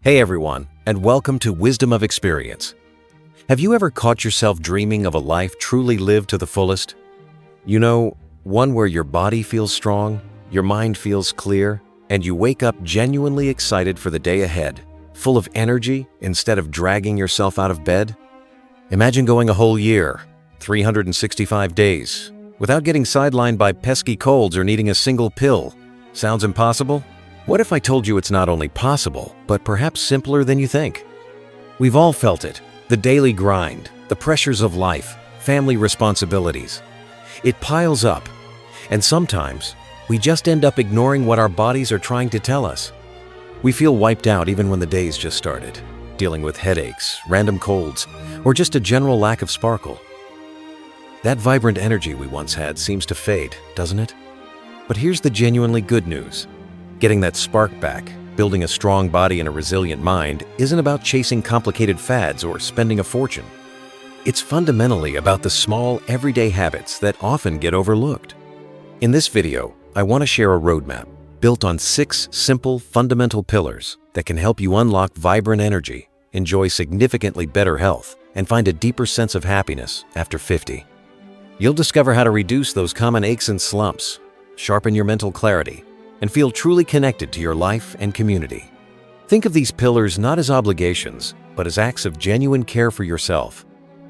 Hey everyone, and welcome to Wisdom of Experience. Have you ever caught yourself dreaming of a life truly lived to the fullest? You know, one where your body feels strong, your mind feels clear, and you wake up genuinely excited for the day ahead, full of energy instead of dragging yourself out of bed? Imagine going a whole year, 365 days, without getting sidelined by pesky colds or needing a single pill. Sounds impossible? What if I told you it's not only possible, but perhaps simpler than you think? We've all felt it. The daily grind, the pressures of life, family responsibilities. It piles up, and sometimes we just end up ignoring what our bodies are trying to tell us. We feel wiped out even when the day's just started, dealing with headaches, random colds, or just a general lack of sparkle. That vibrant energy we once had seems to fade, doesn't it? But here's the genuinely good news. Getting that spark back, building a strong body and a resilient mind, isn't about chasing complicated fads or spending a fortune. It's fundamentally about the small, everyday habits that often get overlooked. In this video, I want to share a roadmap built on 6 simple, fundamental pillars that can help you unlock vibrant energy, enjoy significantly better health, and find a deeper sense of happiness after 50. You'll discover how to reduce those common aches and slumps, sharpen your mental clarity, and feel truly connected to your life and community. Think of these pillars not as obligations, but as acts of genuine care for yourself.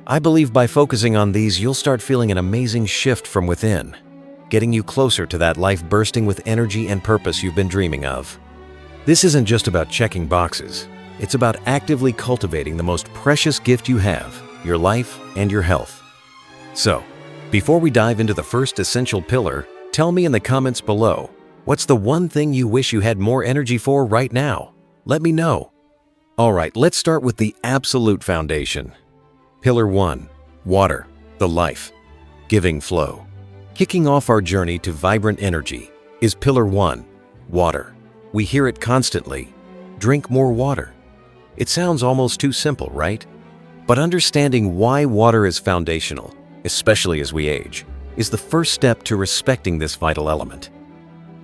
I believe by focusing on these, you'll start feeling an amazing shift from within, getting you closer to that life bursting with energy and purpose you've been dreaming of. This isn't just about checking boxes. It's about actively cultivating the most precious gift you have, your life and your health. So, before we dive into the first essential pillar, tell me in the comments below, what's the one thing you wish you had more energy for right now? Let me know. Alright, let's start with the absolute foundation. Pillar 1. Water, the life-giving flow. Kicking off our journey to vibrant energy is Pillar 1. Water. We hear it constantly. Drink more water. It sounds almost too simple, right? But understanding why water is foundational, especially as we age, is the first step to respecting this vital element.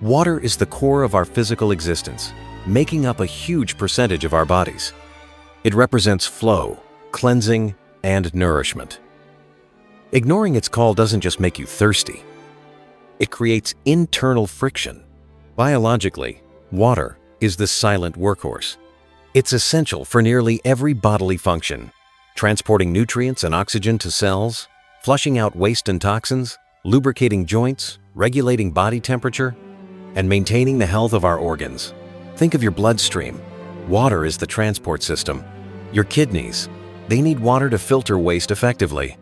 Water is the core of our physical existence, making up a huge percentage of our bodies. It represents flow, cleansing, and nourishment. Ignoring its call doesn't just make you thirsty. It creates internal friction. Biologically, water is the silent workhorse. It's essential for nearly every bodily function, transporting nutrients and oxygen to cells, flushing out waste and toxins, lubricating joints, regulating body temperature, and maintaining the health of our organs. Think of your bloodstream. Water is the transport system. Your kidneys, they need water to filter waste effectively.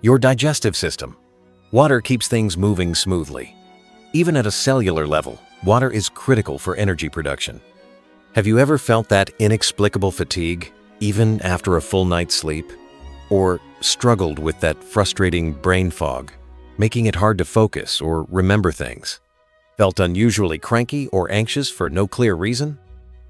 Your digestive system. Water keeps things moving smoothly. Even at a cellular level, water is critical for energy production. Have you ever felt that inexplicable fatigue, even after a full night's sleep? Or struggled with that frustrating brain fog, making it hard to focus or remember things? Felt unusually cranky or anxious for no clear reason?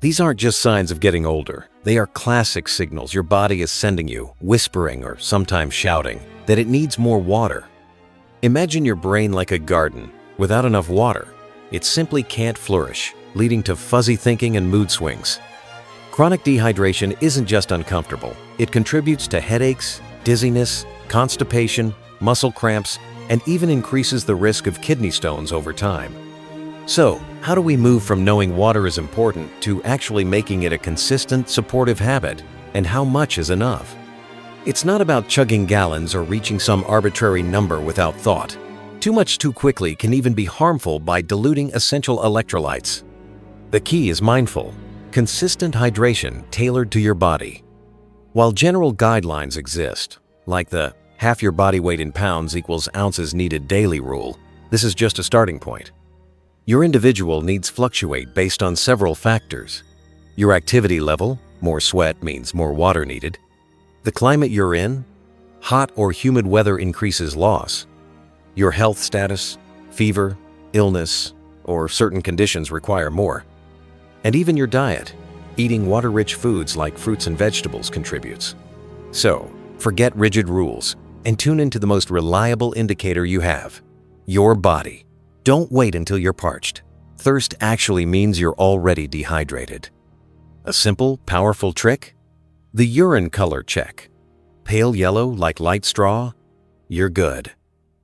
These aren't just signs of getting older. They are classic signals your body is sending you, whispering or sometimes shouting, that it needs more water. Imagine your brain like a garden. Without enough water, it simply can't flourish, leading to fuzzy thinking and mood swings. Chronic dehydration isn't just uncomfortable. It contributes to headaches, dizziness, constipation, muscle cramps, and even increases the risk of kidney stones over time. So, how do we move from knowing water is important to actually making it a consistent, supportive habit? And how much is enough? It's not about chugging gallons or reaching some arbitrary number without thought. Too much too quickly can even be harmful by diluting essential electrolytes. The key is mindful, consistent hydration tailored to your body. While general guidelines exist, like the half your body weight in pounds equals ounces needed daily rule, this is just a starting point. Your individual needs fluctuate based on several factors. Your activity level, more sweat means more water needed. The climate you're in, hot or humid weather increases loss. Your health status, fever, illness, or certain conditions require more. And even your diet, eating water-rich foods like fruits and vegetables contributes. So, forget rigid rules and tune into the most reliable indicator you have, your body. Don't wait until you're parched. Thirst actually means you're already dehydrated. A simple, powerful trick? The urine color check. Pale yellow like light straw? You're good.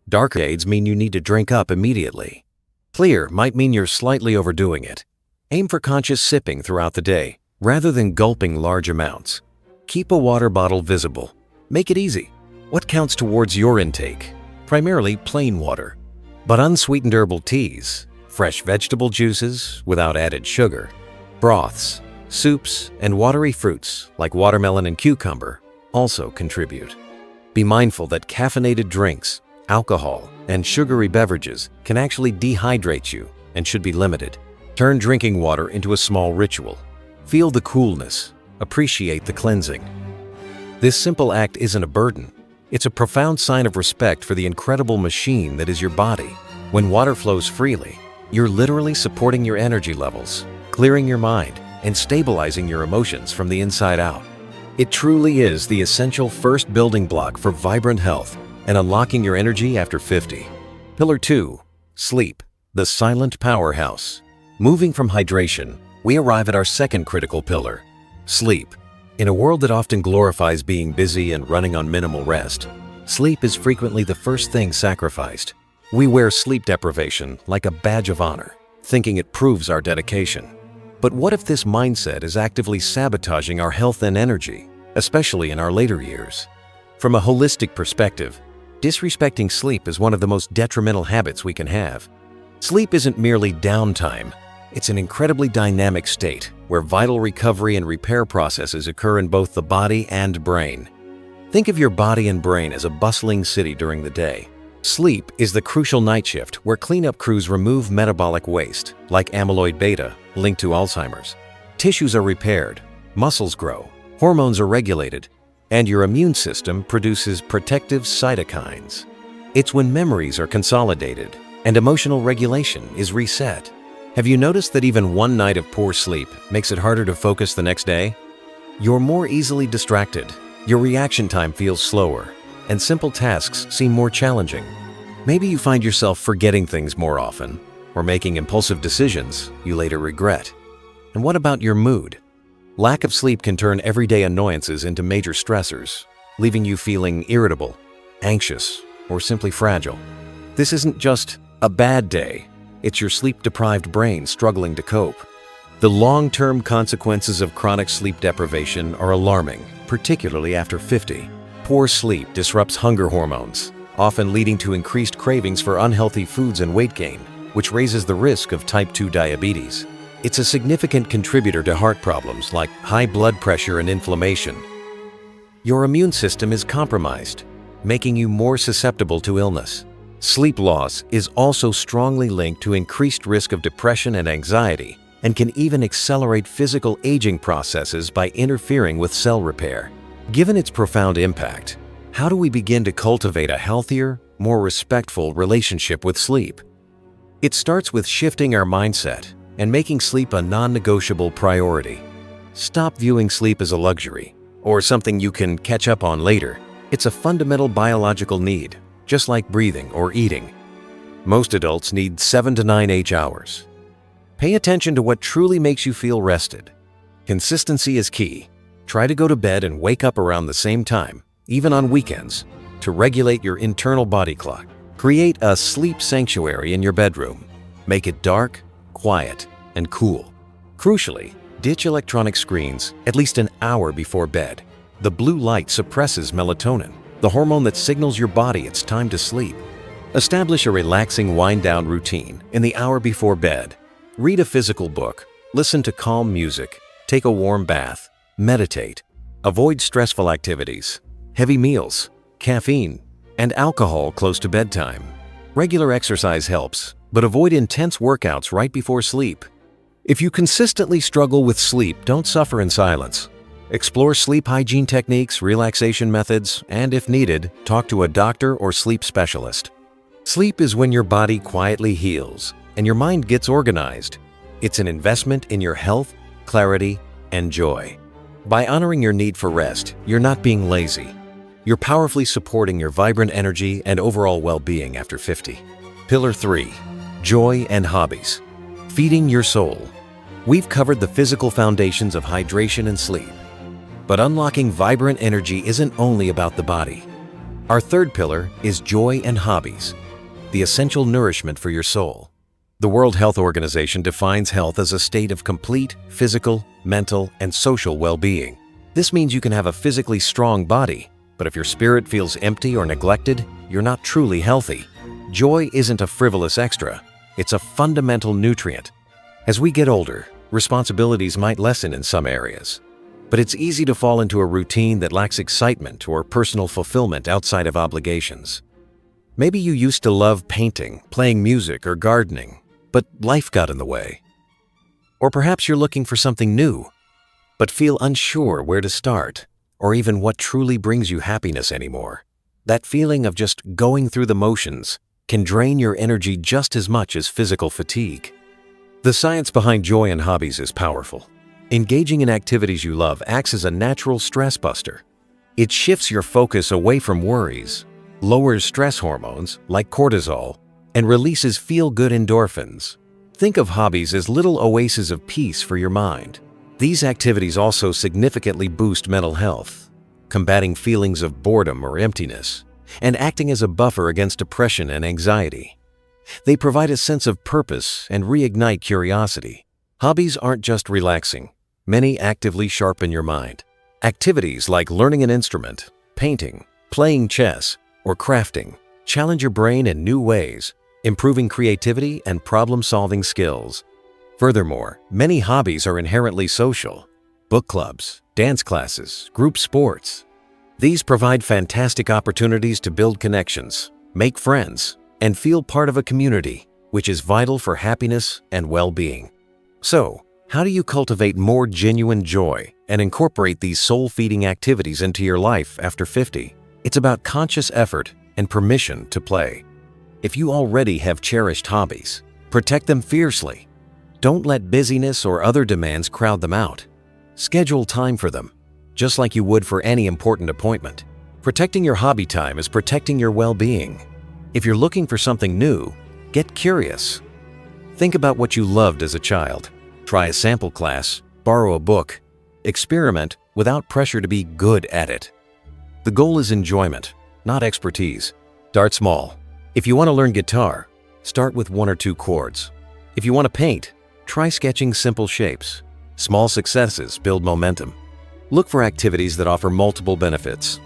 Darker shades mean you need to drink up immediately. Clear might mean you're slightly overdoing it. Aim for conscious sipping throughout the day, rather than gulping large amounts. Keep a water bottle visible. Make it easy. What counts towards your intake? Primarily plain water. But unsweetened herbal teas, fresh vegetable juices without added sugar, broths, soups, and watery fruits like watermelon and cucumber also contribute. Be mindful that caffeinated drinks, alcohol, and sugary beverages can actually dehydrate you and should be limited. Turn drinking water into a small ritual. Feel the coolness. Appreciate the cleansing. This simple act isn't a burden. It's a profound sign of respect for the incredible machine that is your body. When water flows freely, you're literally supporting your energy levels, clearing your mind, and stabilizing your emotions from the inside out. It truly is the essential first building block for vibrant health and unlocking your energy after 50. Pillar 2. Sleep, the silent powerhouse. Moving from hydration, we arrive at our second critical pillar, sleep. In a world that often glorifies being busy and running on minimal rest, sleep is frequently the first thing sacrificed. We wear sleep deprivation like a badge of honor, thinking it proves our dedication. But what if this mindset is actively sabotaging our health and energy, especially in our later years? From a holistic perspective, disrespecting sleep is one of the most detrimental habits we can have. Sleep isn't merely downtime. It's an incredibly dynamic state where vital recovery and repair processes occur in both the body and brain. Think of your body and brain as a bustling city during the day. Sleep is the crucial night shift where cleanup crews remove metabolic waste, like amyloid beta, linked to Alzheimer's. Tissues are repaired, muscles grow, hormones are regulated, and your immune system produces protective cytokines. It's when memories are consolidated and emotional regulation is reset. Have you noticed that even one night of poor sleep makes it harder to focus the next day? You're more easily distracted, your reaction time feels slower, and simple tasks seem more challenging. Maybe you find yourself forgetting things more often, or making impulsive decisions you later regret. And what about your mood? Lack of sleep can turn everyday annoyances into major stressors, leaving you feeling irritable, anxious, or simply fragile. This isn't just a bad day. It's your sleep-deprived brain struggling to cope. The long-term consequences of chronic sleep deprivation are alarming, particularly after 50. Poor sleep disrupts hunger hormones, often leading to increased cravings for unhealthy foods and weight gain, which raises the risk of type 2 diabetes. It's a significant contributor to heart problems like high blood pressure and inflammation. Your immune system is compromised, making you more susceptible to illness. Sleep loss is also strongly linked to increased risk of depression and anxiety, and can even accelerate physical aging processes by interfering with cell repair. Given its profound impact, how do we begin to cultivate a healthier, more respectful relationship with sleep? It starts with shifting our mindset and making sleep a non-negotiable priority. Stop viewing sleep as a luxury or something you can catch up on later. It's a fundamental biological need, just like breathing or eating. Most adults need 7 to 9 hours. Pay attention to what truly makes you feel rested. Consistency is key. Try to go to bed and wake up around the same time, even on weekends, to regulate your internal body clock. Create a sleep sanctuary in your bedroom. Make it dark, quiet, and cool. Crucially, ditch electronic screens at least an hour before bed. The blue light suppresses melatonin, the hormone that signals your body it's time to sleep. Establish a relaxing wind-down routine in the hour before bed. Read a physical book, listen to calm music, take a warm bath, meditate. Avoid stressful activities, heavy meals, caffeine, and alcohol close to bedtime. Regular exercise helps, but avoid intense workouts right before sleep. If you consistently struggle with sleep, don't suffer in silence. Explore sleep hygiene techniques, relaxation methods, and if needed, talk to a doctor or sleep specialist. Sleep is when your body quietly heals and your mind gets organized. It's an investment in your health, clarity, and joy. By honoring your need for rest, you're not being lazy. You're powerfully supporting your vibrant energy and overall well-being after 50. Pillar 3. Joy and hobbies. Feeding your soul. We've covered the physical foundations of hydration and sleep. But unlocking vibrant energy isn't only about the body. Our third pillar is joy and hobbies, the essential nourishment for your soul. The World Health Organization defines health as a state of complete physical, mental, and social well-being. This means you can have a physically strong body, but if your spirit feels empty or neglected, you're not truly healthy. Joy isn't a frivolous extra, it's a fundamental nutrient. As we get older, responsibilities might lessen in some areas. But it's easy to fall into a routine that lacks excitement or personal fulfillment outside of obligations. Maybe you used to love painting, playing music, or gardening, but life got in the way. Or perhaps you're looking for something new, but feel unsure where to start, or even what truly brings you happiness anymore. That feeling of just going through the motions can drain your energy just as much as physical fatigue. The science behind joy and hobbies is powerful. Engaging in activities you love acts as a natural stress buster. It shifts your focus away from worries, lowers stress hormones like cortisol, and releases feel-good endorphins. Think of hobbies as little oases of peace for your mind. These activities also significantly boost mental health, combating feelings of boredom or emptiness, and acting as a buffer against depression and anxiety. They provide a sense of purpose and reignite curiosity. Hobbies aren't just relaxing. Many actively sharpen your mind. Activities like learning an instrument, painting, playing chess, or crafting challenge your brain in new ways, improving creativity and problem-solving skills. Furthermore, many hobbies are inherently social. Book clubs, dance classes, group sports. These provide fantastic opportunities to build connections, make friends, and feel part of a community, which is vital for happiness and well-being. So, how do you cultivate more genuine joy and incorporate these soul-feeding activities into your life after 50? It's about conscious effort and permission to play. If you already have cherished hobbies, protect them fiercely. Don't let busyness or other demands crowd them out. Schedule time for them, just like you would for any important appointment. Protecting your hobby time is protecting your well-being. If you're looking for something new, get curious. Think about what you loved as a child. Try a sample class, borrow a book, experiment without pressure to be good at it. The goal is enjoyment, not expertise. Start small. If you want to learn guitar, start with 1 or 2 chords. If you want to paint, try sketching simple shapes. Small successes build momentum. Look for activities that offer multiple benefits.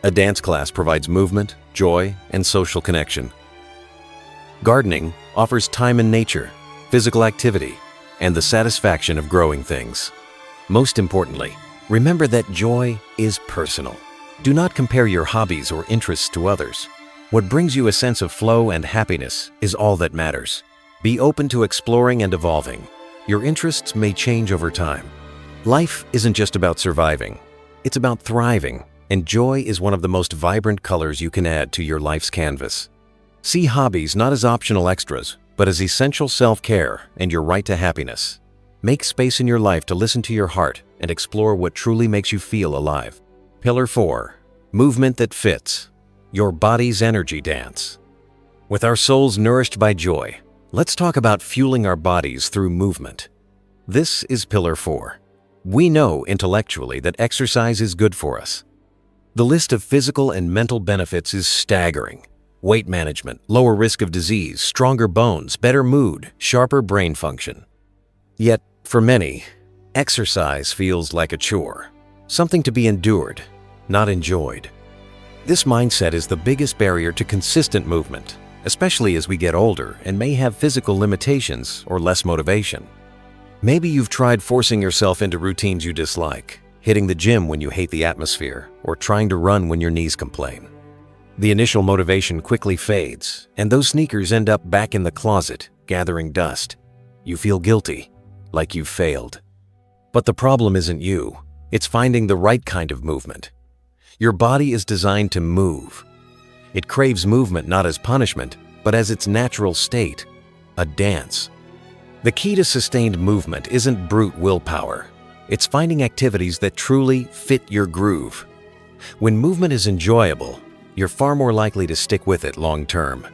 A dance class provides movement, joy, and social connection. Gardening offers time in nature, physical activity, and the satisfaction of growing things. Most importantly, remember that joy is personal. Do not compare your hobbies or interests to others. What brings you a sense of flow and happiness is all that matters. Be open to exploring and evolving. Your interests may change over time. Life isn't just about surviving. It's about thriving, and joy is one of the most vibrant colors you can add to your life's canvas. See hobbies not as optional extras, but as essential self-care and your right to happiness. Make space in your life to listen to your heart and explore what truly makes you feel alive. Pillar 4. Movement that fits. Your body's energy dance. With our souls nourished by joy, let's talk about fueling our bodies through movement. This is Pillar 4. We know intellectually that exercise is good for us. The list of physical and mental benefits is staggering. Weight management, lower risk of disease, stronger bones, better mood, sharper brain function. Yet, for many, exercise feels like a chore, something to be endured, not enjoyed. This mindset is the biggest barrier to consistent movement, especially as we get older and may have physical limitations or less motivation. Maybe you've tried forcing yourself into routines you dislike, hitting the gym when you hate the atmosphere, or trying to run when your knees complain. The initial motivation quickly fades, and those sneakers end up back in the closet, gathering dust. You feel guilty, like you've failed. But the problem isn't you. It's finding the right kind of movement. Your body is designed to move. It craves movement not as punishment, but as its natural state, a dance. The key to sustained movement isn't brute willpower. It's finding activities that truly fit your groove. When movement is enjoyable, you're far more likely to stick with it long term.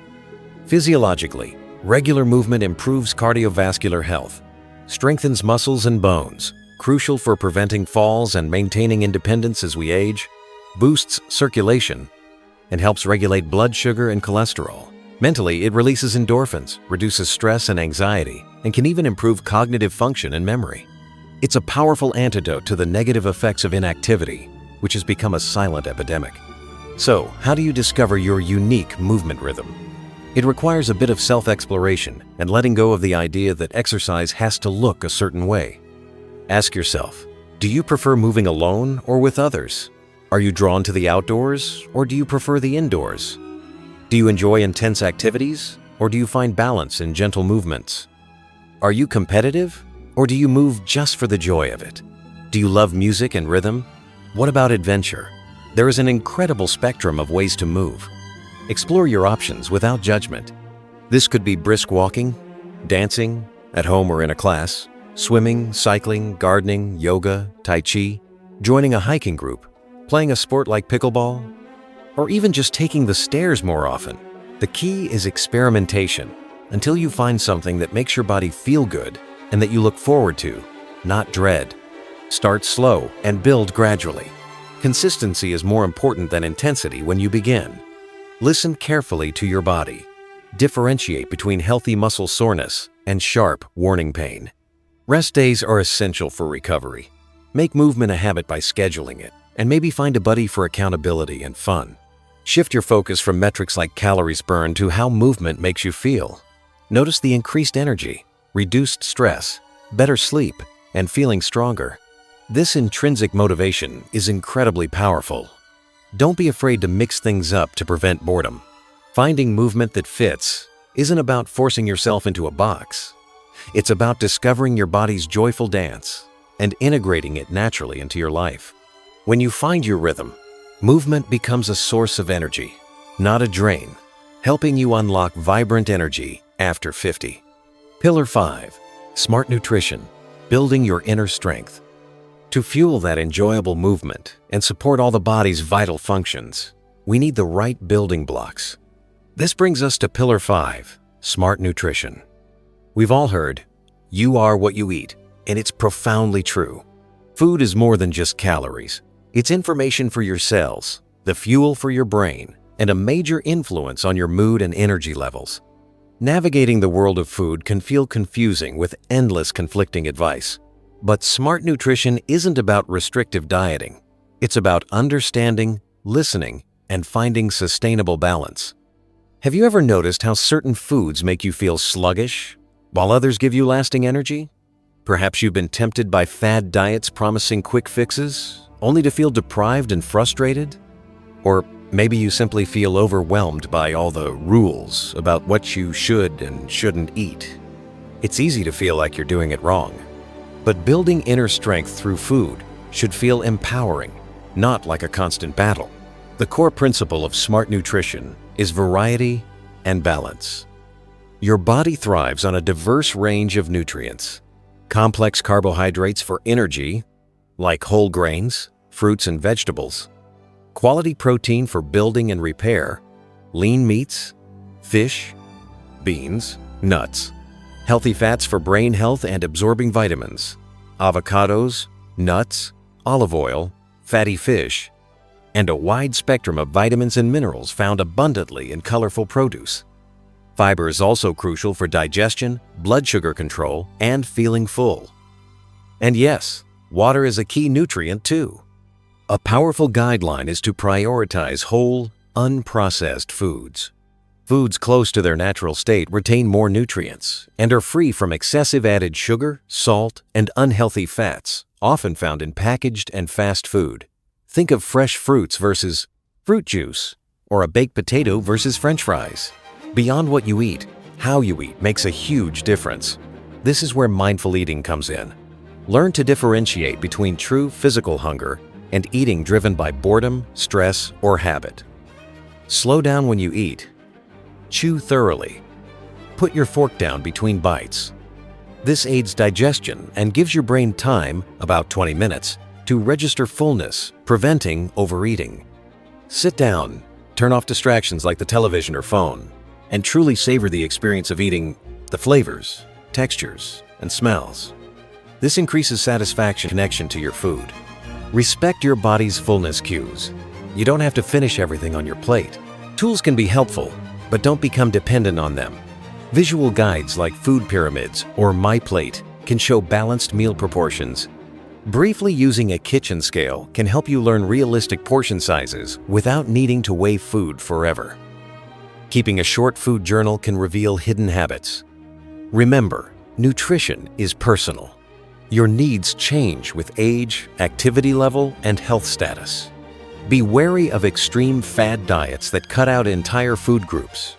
Physiologically, regular movement improves cardiovascular health. strengthens muscles and bones, crucial for preventing falls and maintaining independence as we age, boosts circulation, and helps regulate blood sugar and cholesterol. Mentally, it releases endorphins, reduces stress and anxiety, and can even improve cognitive function and memory. It's a powerful antidote to the negative effects of inactivity, which has become a silent epidemic. So, how do you discover your unique movement rhythm? It requires a bit of self-exploration and letting go of the idea that exercise has to look a certain way. Ask yourself, do you prefer moving alone or with others? Are you drawn to the outdoors or do you prefer the indoors? Do you enjoy intense activities or do you find balance in gentle movements? Are you competitive or do you move just for the joy of it? Do you love music and rhythm? What about adventure? There is an incredible spectrum of ways to move. Explore your options without judgment. This could be brisk walking, dancing, at home or in a class, swimming, cycling, gardening, yoga, tai chi, joining a hiking group, playing a sport like pickleball, or even just taking the stairs more often. The key is experimentation until you find something that makes your body feel good and that you look forward to, not dread. Start slow and build gradually. Consistency is more important than intensity when you begin. Listen carefully to your body. Differentiate between healthy muscle soreness and sharp warning pain. Rest days are essential for recovery. Make movement a habit by scheduling it, and maybe find a buddy for accountability and fun. Shift your focus from metrics like calories burned to how movement makes you feel. Notice the increased energy, reduced stress, better sleep, and feeling stronger. This intrinsic motivation is incredibly powerful. Don't be afraid to mix things up to prevent boredom. Finding movement that fits isn't about forcing yourself into a box. It's about discovering your body's joyful dance and integrating it naturally into your life. When you find your rhythm, movement becomes a source of energy, not a drain, helping you unlock vibrant energy after 50. Pillar 5. Smart nutrition, building your inner strength. To fuel that enjoyable movement and support all the body's vital functions, we need the right building blocks. This brings us to Pillar 5, smart nutrition. We've all heard, you are what you eat, and it's profoundly true. Food is more than just calories. It's information for your cells, the fuel for your brain, and a major influence on your mood and energy levels. Navigating the world of food can feel confusing with endless conflicting advice. But smart nutrition isn't about restrictive dieting. It's about understanding, listening, and finding sustainable balance. Have you ever noticed how certain foods make you feel sluggish, while others give you lasting energy? Perhaps you've been tempted by fad diets promising quick fixes, only to feel deprived and frustrated? Or maybe you simply feel overwhelmed by all the rules about what you should and shouldn't eat. It's easy to feel like you're doing it wrong. But building inner strength through food should feel empowering, not like a constant battle. The core principle of smart nutrition is variety and balance. Your body thrives on a diverse range of nutrients. Complex carbohydrates for energy, like whole grains, fruits and vegetables. Quality protein for building and repair, lean meats, fish, beans, nuts. Healthy fats for brain health and absorbing vitamins, avocados, nuts, olive oil, fatty fish, and a wide spectrum of vitamins and minerals found abundantly in colorful produce. Fiber is also crucial for digestion, blood sugar control, and feeling full. And yes, water is a key nutrient too. A powerful guideline is to prioritize whole, unprocessed foods. Foods close to their natural state retain more nutrients and are free from excessive added sugar, salt, and unhealthy fats, often found in packaged and fast food. Think of fresh fruits versus fruit juice, or a baked potato versus French fries. Beyond what you eat, how you eat makes a huge difference. This is where mindful eating comes in. Learn to differentiate between true physical hunger and eating driven by boredom, stress, or habit. Slow down when you eat. Chew thoroughly. Put your fork down between bites. This aids digestion and gives your brain time, about 20 minutes, to register fullness, preventing overeating. Sit down, turn off distractions like the television or phone, and truly savor the experience of eating, the flavors, textures, and smells. This increases satisfaction and connection to your food. Respect your body's fullness cues. You don't have to finish everything on your plate. Tools can be helpful, but don't become dependent on them. Visual guides like food pyramids or My Plate can show balanced meal proportions. Briefly using a kitchen scale can help you learn realistic portion sizes without needing to weigh food forever. Keeping a short food journal can reveal hidden habits. Remember, nutrition is personal. Your needs change with age, activity level, and health status. Be wary of extreme fad diets that cut out entire food groups.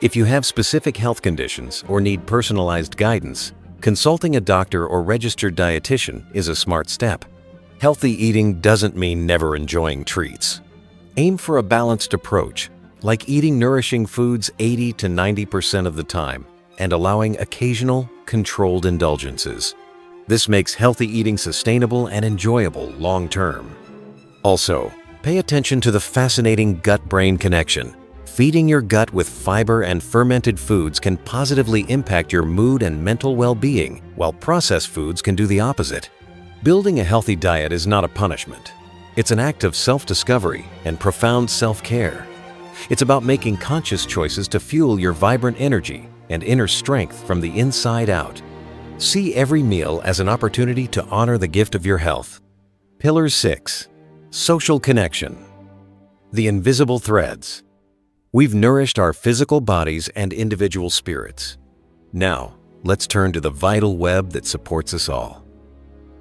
If you have specific health conditions or need personalized guidance, consulting a doctor or registered dietitian is a smart step. Healthy eating doesn't mean never enjoying treats. Aim for a balanced approach, like eating nourishing foods 80 to 90% of the time and allowing occasional, controlled indulgences. This makes healthy eating sustainable and enjoyable long-term. Also, pay attention to the fascinating gut-brain connection. Feeding your gut with fiber and fermented foods can positively impact your mood and mental well-being, while processed foods can do the opposite. Building a healthy diet is not a punishment. It's an act of self-discovery and profound self-care. It's about making conscious choices to fuel your vibrant energy and inner strength from the inside out. See every meal as an opportunity to honor the gift of your health. Pillar 6. Social connection. The invisible threads. We've nourished our physical bodies and individual spirits. Now, let's turn to the vital web that supports us all.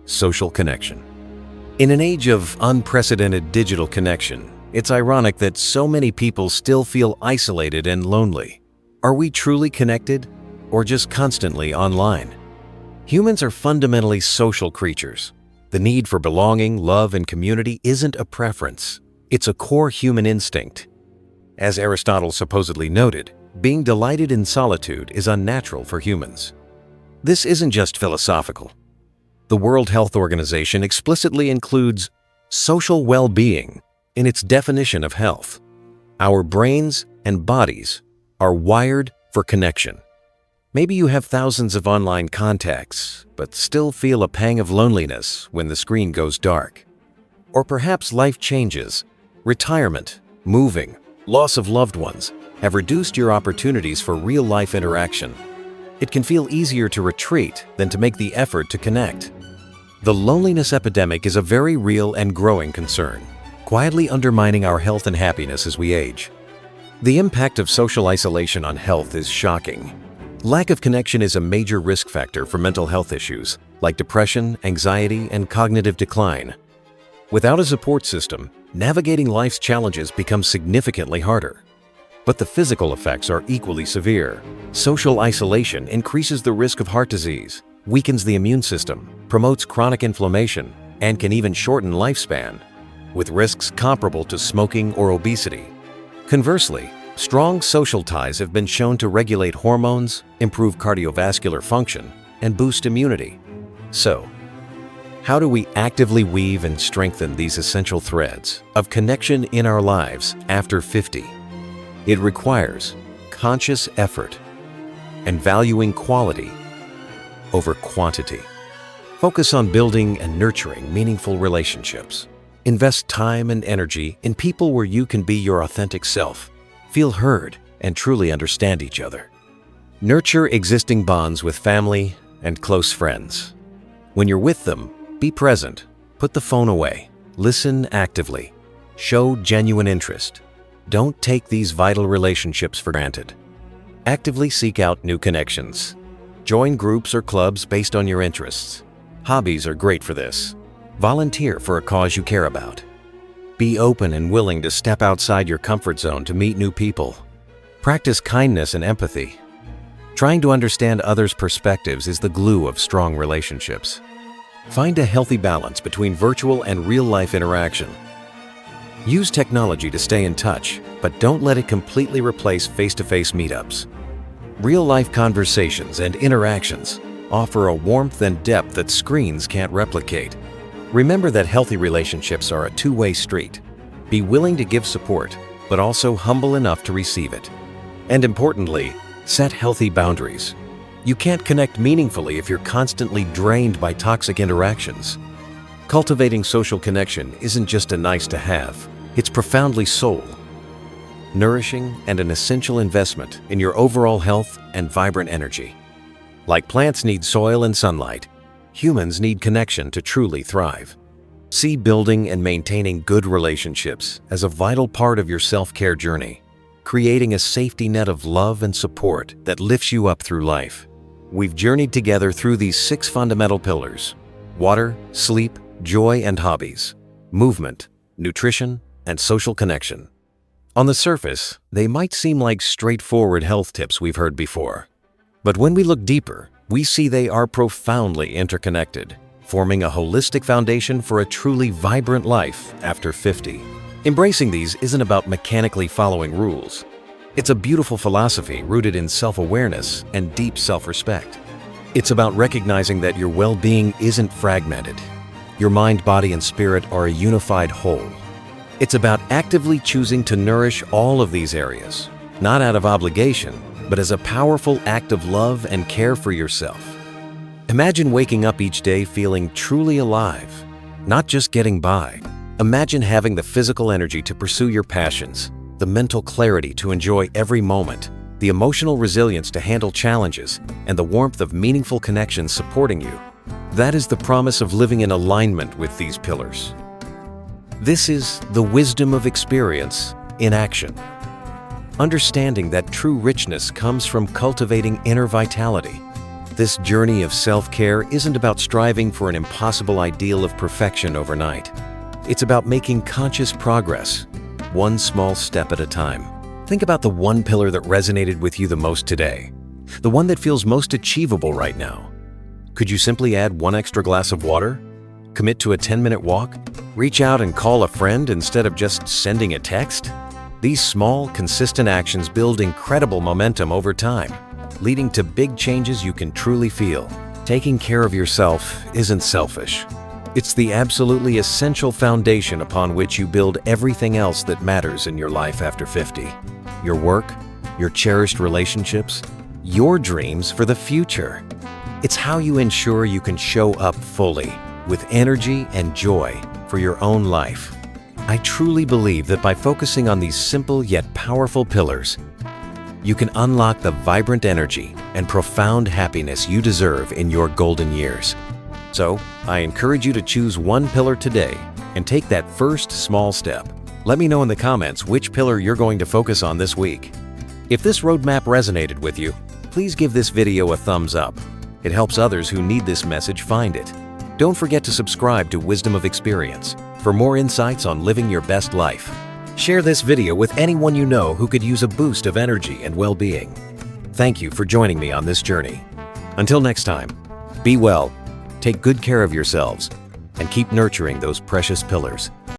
Social connection. In an age of unprecedented digital connection, it's ironic that so many people still feel isolated and lonely. Are we truly connected, or just constantly online? Humans are fundamentally social creatures. The need for belonging, love, and community isn't a preference. It's a core human instinct. As Aristotle supposedly noted, being delighted in solitude is unnatural for humans. This isn't just philosophical. The World Health Organization explicitly includes social well-being in its definition of health. Our brains and bodies are wired for connection. Maybe you have thousands of online contacts, but still feel a pang of loneliness when the screen goes dark. Or perhaps life changes, retirement, moving, loss of loved ones have reduced your opportunities for real-life interaction. It can feel easier to retreat than to make the effort to connect. The loneliness epidemic is a very real and growing concern, quietly undermining our health and happiness as we age. The impact of social isolation on health is shocking. Lack of connection is a major risk factor for mental health issues like depression, anxiety, and cognitive decline. Without a support system, navigating life's challenges becomes significantly harder. But the physical effects are equally severe. Social isolation increases the risk of heart disease, weakens the immune system, promotes chronic inflammation, and can even shorten lifespan, with risks comparable to smoking or obesity. Conversely, strong social ties have been shown to regulate hormones, improve cardiovascular function, and boost immunity. So, how do we actively weave and strengthen these essential threads of connection in our lives after 50? It requires conscious effort and valuing quality over quantity. Focus on building and nurturing meaningful relationships. Invest time and energy in people where you can be your authentic self, feel heard, and truly understand each other. Nurture existing bonds with family and close friends. When you're with them, be present, put the phone away, listen actively, show genuine interest. Don't take these vital relationships for granted. Actively seek out new connections. Join groups or clubs based on your interests. Hobbies are great for this. Volunteer for a cause you care about. Be open and willing to step outside your comfort zone to meet new people. Practice kindness and empathy. Trying to understand others' perspectives is the glue of strong relationships. Find a healthy balance between virtual and real-life interaction. Use technology to stay in touch, but don't let it completely replace face-to-face meetups. Real-life conversations and interactions offer a warmth and depth that screens can't replicate. Remember that healthy relationships are a two-way street. Be willing to give support, but also humble enough to receive it. And importantly, set healthy boundaries. You can't connect meaningfully if you're constantly drained by toxic interactions. Cultivating social connection isn't just a nice to have, it's profoundly soul nourishing and an essential investment in your overall health and vibrant energy. Like plants need soil and sunlight, humans need connection to truly thrive. See building and maintaining good relationships as a vital part of your self-care journey, creating a safety net of love and support that lifts you up through life. We've journeyed together through these 6 fundamental pillars: water, sleep, joy and hobbies, movement, nutrition, and social connection. On the surface, they might seem like straightforward health tips we've heard before. But when we look deeper, we see they are profoundly interconnected, forming a holistic foundation for a truly vibrant life after 50. Embracing these isn't about mechanically following rules. It's a beautiful philosophy rooted in self-awareness and deep self-respect. It's about recognizing that your well-being isn't fragmented. Your mind, body, and spirit are a unified whole. It's about actively choosing to nourish all of these areas, not out of obligation, but as a powerful act of love and care for yourself. Imagine waking up each day feeling truly alive, not just getting by. Imagine having the physical energy to pursue your passions, the mental clarity to enjoy every moment, the emotional resilience to handle challenges, and the warmth of meaningful connections supporting you. That is the promise of living in alignment with these pillars. This is the wisdom of experience in action. Understanding that true richness comes from cultivating inner vitality. This journey of self-care isn't about striving for an impossible ideal of perfection overnight. It's about making conscious progress, one small step at a time. Think about the one pillar that resonated with you the most today, the one that feels most achievable right now. Could you simply add 1 extra glass of water? Commit to a 10-minute walk? Reach out and call a friend instead of just sending a text? These small, consistent actions build incredible momentum over time, leading to big changes you can truly feel. Taking care of yourself isn't selfish. It's the absolutely essential foundation upon which you build everything else that matters in your life after 50. Your work, your cherished relationships, your dreams for the future. It's how you ensure you can show up fully, with energy and joy for your own life. I truly believe that by focusing on these simple yet powerful pillars, you can unlock the vibrant energy and profound happiness you deserve in your golden years. So, I encourage you to choose one pillar today and take that first small step. Let me know in the comments which pillar you're going to focus on this week. If this roadmap resonated with you, please give this video a thumbs up. It helps others who need this message find it. Don't forget to subscribe to Wisdom of Experience for more insights on living your best life. Share this video with anyone you know who could use a boost of energy and well-being. Thank you for joining me on this journey. Until next time, be well, take good care of yourselves, and keep nurturing those precious pillars.